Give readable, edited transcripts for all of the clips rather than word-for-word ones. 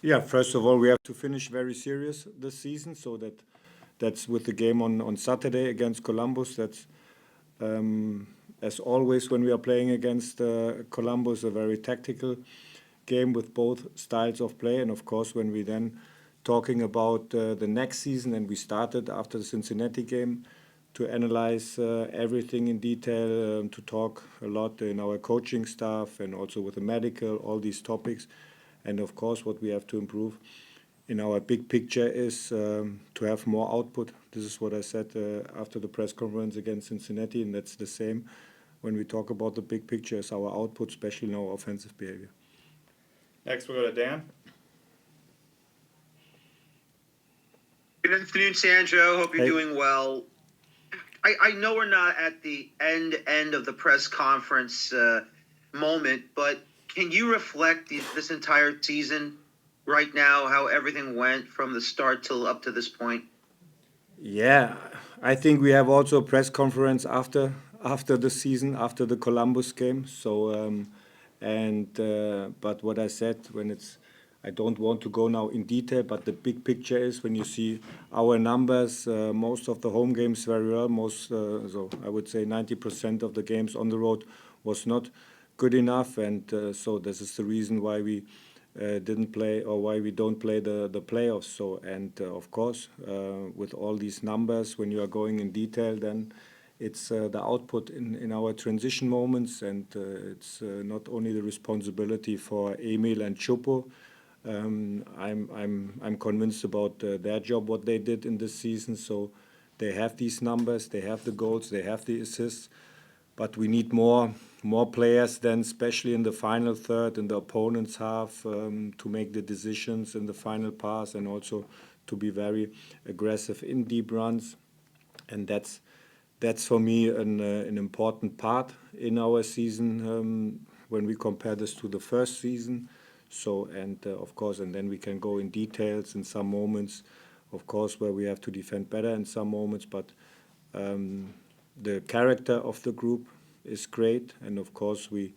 Yeah, first of all, we have to finish very serious this season, so that's with the game on Saturday against Columbus. That's as always when we are playing against Columbus, a very tactical game with both styles of play. And of course, when we then talking about the next season, and we started after the Cincinnati game to analyze everything in detail, to talk a lot in our coaching staff and also with the medical, all these topics. And of course, what we have to improve in our big picture is to have more output. This is what I said after the press conference against Cincinnati, and that's the same when we talk about the big picture is our output, especially in our offensive behavior. Next, we'll go to Dan. Good afternoon, Sandro. Hope you're Hey. doing well. I know we're not at the end of the press conference moment, but can you reflect this entire season right now, how everything went from the start till up to this point? Yeah, I think we have also a press conference after the season, after the Columbus game. So, but what I said when it's, I don't want to go now in detail, but the big picture is when you see our numbers, most of the home games very well, so I would say 90% of the games on the road was not good enough, and so this is the reason why we didn't play or why we don't play the playoffs. So, and of course, with all these numbers, when you are going in detail, then it's the output in our transition moments, and it's not only the responsibility for Emil and Chupo. I'm convinced about their job, what they did in this season. So they have these numbers, they have the goals, they have the assists, but we need more players then, especially in the final third, in the opponent's half, to make the decisions in the final pass and also to be very aggressive in deep runs. And that's for me an important part in our season when we compare this to the first season. So, and of course, and then we can go in details in some moments, of course, where we have to defend better in some moments, but the character of the group is great, and of course we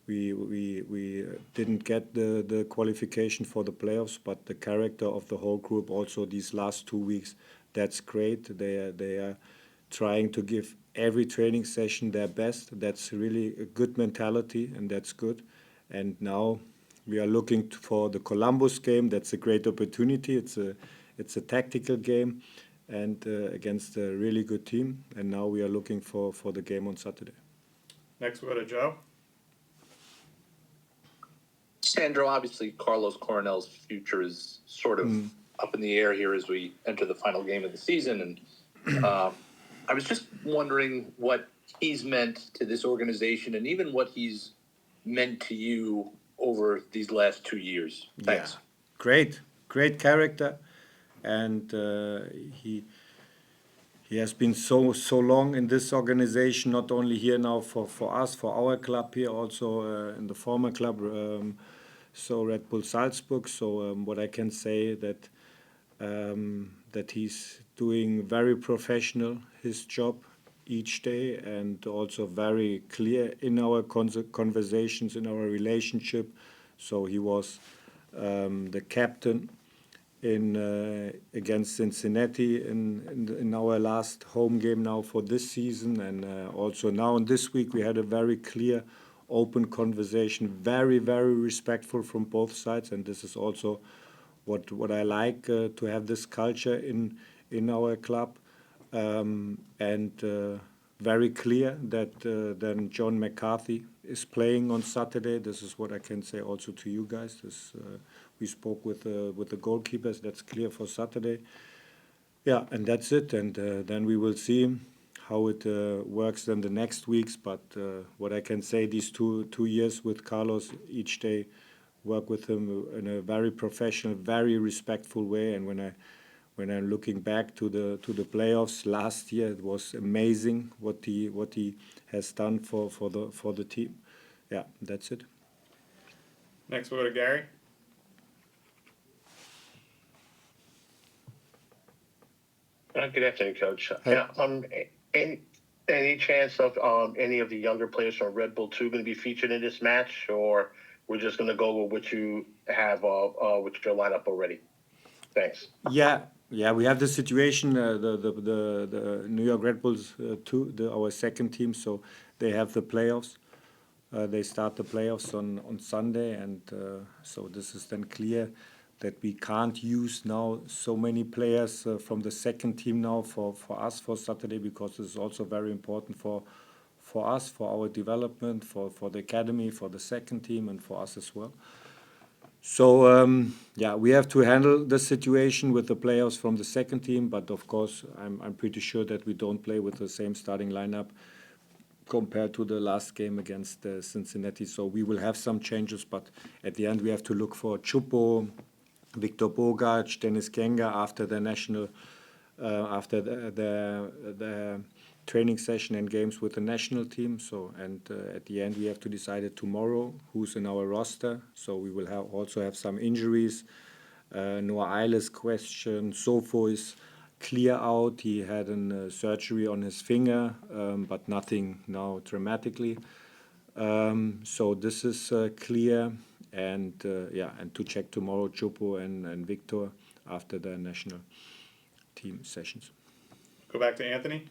didn't get the qualification for the playoffs, but the character of the whole group also these last 2 weeks, that's great. They are trying to give every training session their best. That's really a good mentality, and that's good. And now we are looking for the Columbus game. That's a great opportunity. It's a tactical game, and against a really good team. And now we are looking for the game on Saturday. Next, we'll go to Joe. Sandro, obviously, Carlos Coronel's future is sort of up in the air here as we enter the final game of the season. And I was just wondering what he's meant to this organization and even what he's meant to you over these last 2 years. Thanks. Yeah. Great character. And he has been so long in this organization, not only here now for us, for our club here, also in the former club, so Red Bull Salzburg. So what I can say that he's doing very professional his job each day, and also very clear in our conversations, in our relationship. So he was the captain in against Cincinnati in our last home game now for this season, and also now in this week we had a very clear, open conversation, very respectful from both sides, and this is also what I like to have this culture in our club, and very clear that then John McCarthy is playing on Saturday. This is what I can say also to you guys. We spoke with the goalkeepers. That's clear for Saturday. Yeah, and that's it. And then we will see how it works then the next weeks. But what I can say, these two years with Carlos, each day work with him in a very professional, very respectful way. And when I'm looking back to the playoffs last year, it was amazing what he has done for the team. Yeah, that's it. Next, we'll go to Gary. Good afternoon, Coach. Hey. Any chance of any of the younger players from Red Bull 2 going to be featured in this match, or we're just going to go with what you have with your lineup already? Thanks. Yeah, we have the situation. The New York Red Bulls, our second team, so they have the playoffs. They start the playoffs on Sunday, and so this is then clear that we can't use now so many players from the second team now for us for Saturday, because it's also very important for us, for our development, for the academy, for the second team, and for us as well. So yeah, we have to handle the situation with the players from the second team, but of course, I'm pretty sure that we don't play with the same starting lineup compared to the last game against Cincinnati. So we will have some changes, but at the end, we have to look for Chupo, Victor Bogac, Dennis Kenga after the national, after the training session and games with the national team. So and at the end, we have to decide it tomorrow who's in our roster. So we will also have some injuries. Noah Eiles question. Sofo is clear out. He had a surgery on his finger, but nothing now dramatically. So this is clear. And yeah, and to check tomorrow, Chupo and Victor after the national team sessions. Go back to Anthony.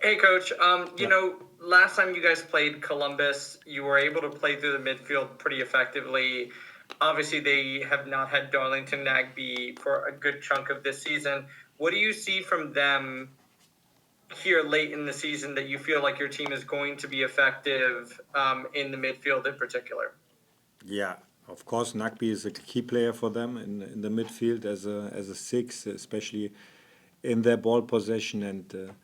Hey, Coach. You know, last time you guys played Columbus, you were able to play through the midfield pretty effectively. Obviously, they have not had Darlington Nagbe for a good chunk of this season. What do you see from them here late in the season that you feel like your team is going to be effective in the midfield in particular? Yeah, of course, Nagbe is a key player for them in the midfield as a six, especially in their ball possession. And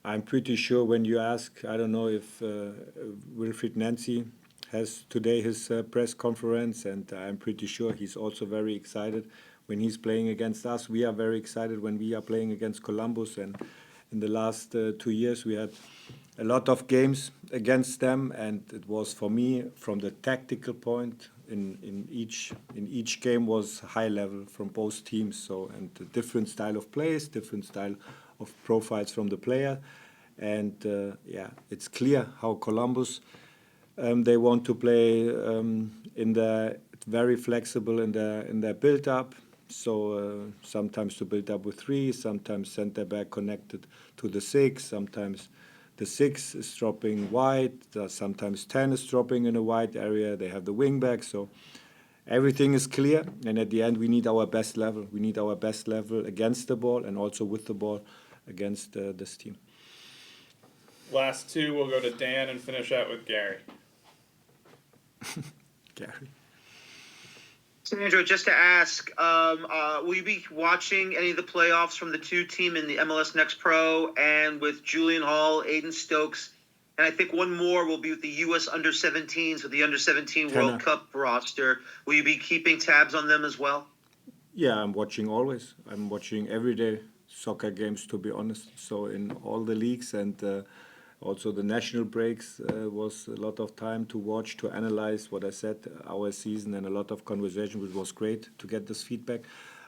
I'm pretty sure when you ask, I don't know if Wilfried Nancy has today his press conference, and I'm pretty sure he's also very excited when he's playing against us. We are very excited when we are playing against Columbus, and in the last 2 years we had a lot of games against them, and it was for me from the tactical point in each game was high level from both teams. So and a different style of plays, different style of profiles from the player, and yeah, it's clear how Columbus they want to play in the very flexible in their build up. So sometimes to build up with three, sometimes center back connected to the six, sometimes the six is dropping wide, sometimes 10 is dropping in a wide area. They have the wing back, so everything is clear. And at the end, we need our best level. We need our best level against the ball and also with the ball against this team. Last two, we'll go to Dan and finish out with Gary. Gary. Sandro, just to ask, will you be watching any of the playoffs from the two team in the MLS Next Pro and with Julian Hall, Aiden Stokes, and I think one more will be with the U.S. Under-17s with the Under-17 World Cup roster. Will you be keeping tabs on them as well? Yeah, I'm watching always. I'm watching everyday soccer games, to be honest. So in all the leagues and also the national breaks was a lot of time to watch, to analyze what I said, our season, and a lot of conversation, which was great to get this feedback.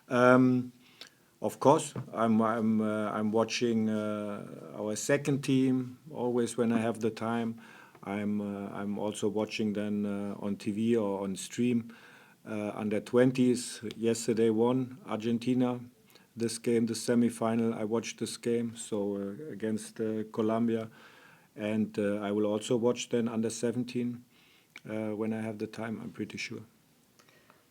Of course, I'm watching our second team always when I have the time. I'm also watching then on TV or on stream under 20s. Yesterday won Argentina. This game, the semi-final, I watched this game. So against Colombia. And I will also watch then under 17 when I have the time. I'm pretty sure.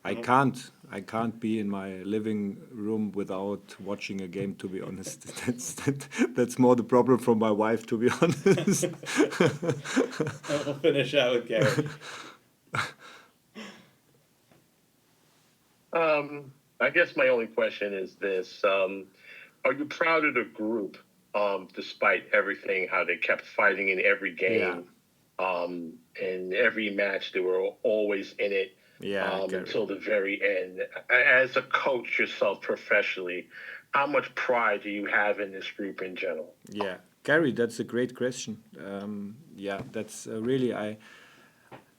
I can't be in my living room without watching a game. To be honest, that's more the problem from my wife. To be honest. We'll finish out with Gary. I guess my only question is this: are you proud of the group, despite everything? How they kept fighting in every game, in every match, they were always in it. Until the very end. As a coach yourself professionally, how much pride do you have in this group in general? Yeah, Gary, that's a great question. Yeah, that's really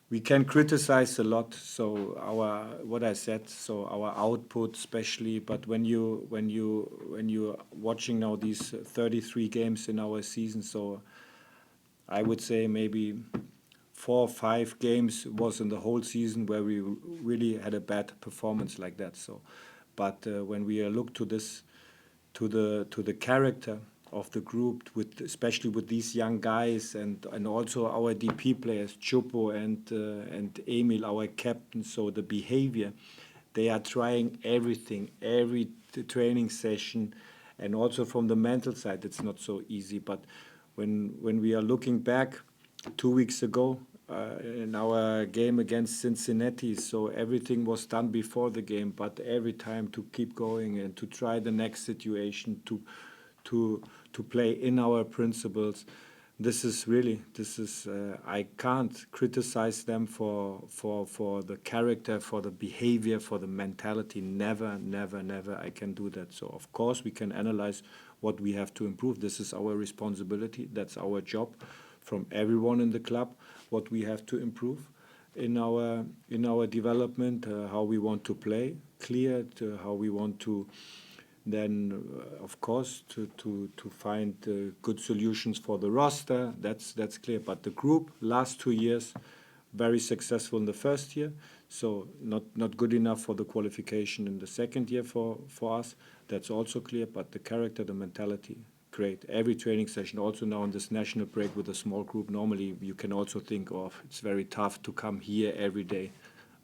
we can criticize a lot. So what I said, so our output especially. But when you watching now these 33 games in our season, so I would say maybe 4 or 5 games was in the whole season where we really had a bad performance like that. So, but when we look to this, to the character of the group, with especially with these young guys and also our DP players, Chupo and Emil, our captain. So the behavior, they are trying everything, every training session, and also from the mental side, it's not so easy. But when we are looking back 2 weeks ago in our game against Cincinnati, so everything was done before the game, but every time to keep going and to try the next situation, to play in our principles. This is I can't criticize them for the character, for the behavior, for the mentality. Never, never, never I can do that. So of course we can analyze what we have to improve. This is our responsibility. That's our job from everyone in the club, what we have to improve in our development, how we want to play, clear, to how we want to then, of course, to find good solutions for the roster. That's clear. But the group, last 2 years, very successful in the first year, so not good enough for the qualification in the second year for us. That's also clear. But the character, the mentality, great. Every training session, also now in this national break with a small group, normally you can also think of it's very tough to come here every day.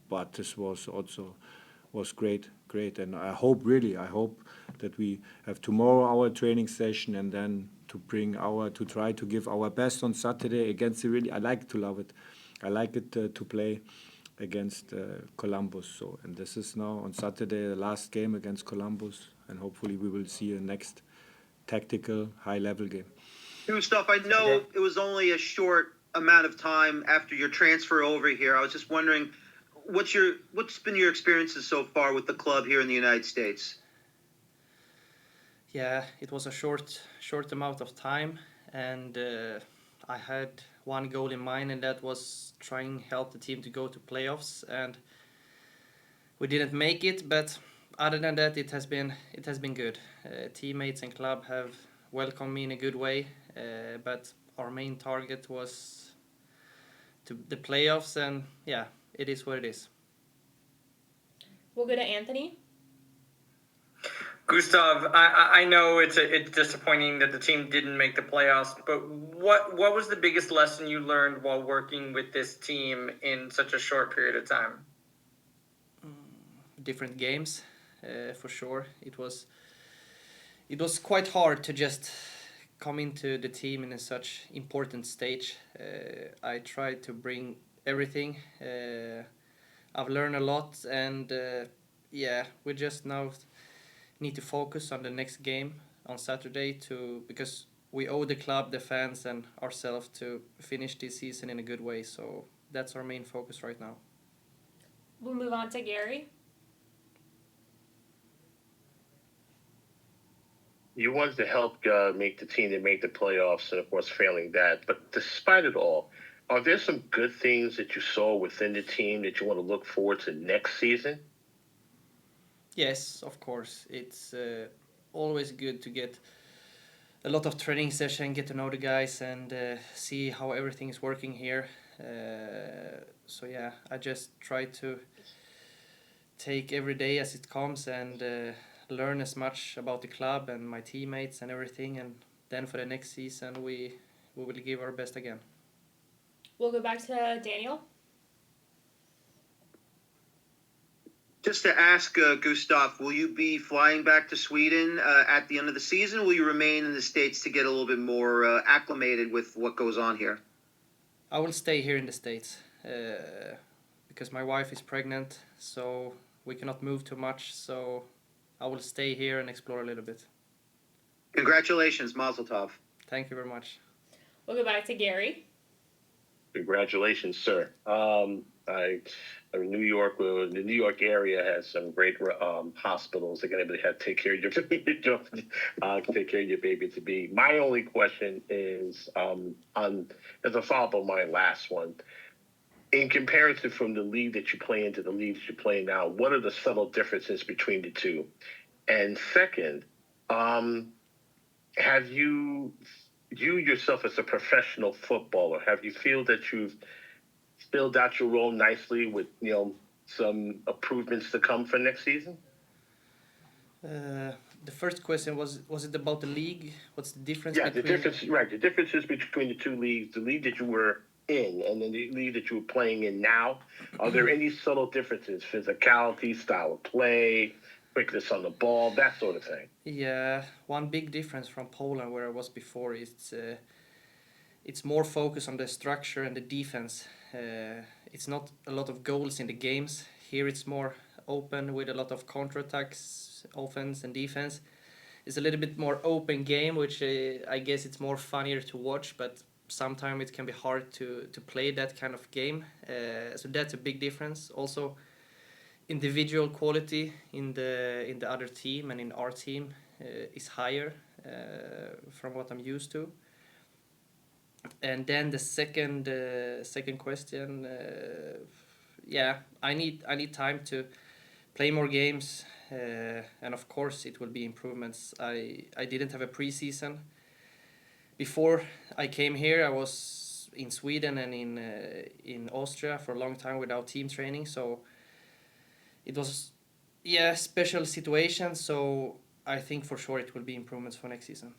But this was great, and I hope that we have tomorrow our training session, and then to try to give our best on Saturday against I like to love it. I like it to play against Columbus. So, and this is now on Saturday, the last game against Columbus, and hopefully we will see a next tactical high-level game. Gustav, I know it was only a short amount of time after your transfer over here. I was just wondering, what's been your experiences so far with the club here in the United States? Yeah, it was a short amount of time, and I had one goal in mind, and that was trying to help the team to go to playoffs, and we didn't make it. But other than that, it has been good. Teammates and club have welcomed me in a good way, but our main target was to the playoffs, and yeah, it is what it is. We'll go to Anthony. Gustav, I know it's disappointing that the team didn't make the playoffs, but what was the biggest lesson you learned while working with this team in such a short period of time? Different games, for sure. It was quite hard to just come into the team in a such important stage. I tried to bring everything. I've learned a lot, and we just now need to focus on the next game on Saturday because we owe the club, the fans, and ourselves to finish this season in a good way. So that's our main focus right now. We'll move on to Gary. You wanted to help make the team to make the playoffs, and of course, failing that. But despite it all, are there some good things that you saw within the team that you want to look forward to next season? Yes, of course. It's always good to get a lot of training session, get to know the guys, and see how everything is working here. So yeah, I just try to take every day as it comes and learn as much about the club and my teammates and everything. And then for the next season, we will give our best again. We'll go back to Daniel. Just to ask, Gustav, will you be flying back to Sweden at the end of the season? Or will you remain in the States to get a little bit more acclimated with what goes on here? I will stay here in the States because my wife is pregnant, so we cannot move too much. So I will stay here and explore a little bit. Congratulations, Mazel Tov. Thank you very much. We'll go back to Gary. Congratulations, sir. New York, the New York area has some great hospitals that can able to take care of take care of your baby to be. My only question is as a follow-up on my last one. In comparison from the league that you play into the league that you play now, what are the subtle differences between the two? And second, have you you yourself as a professional footballer, have you feel that you've filled out your role nicely with some improvements to come for next season? The first question was it about the league? What's the difference Yeah, between... the differences between the two leagues, the league that you were in and then the league that you were playing in now. Are there any subtle differences? Physicality, style of play, quickness on the ball, that sort of thing? Yeah, one big difference from Poland where I was before is it's more focused on the structure and the defense. It's not a lot of goals in the games. Here it's more open with a lot of counterattacks, offense and defense. It's a little bit more open game, which I guess it's more funnier to watch, but sometimes it can be hard to play that kind of game. So that's a big difference. Also, individual quality in the other team and in our team is higher from what I'm used to. And then the second question, yeah, I need time to play more games, and of course it will be improvements. I didn't have a preseason. Before I came here, I was in Sweden and in Austria for a long time without team training, so it was special situation. So I think for sure it will be improvements for next season.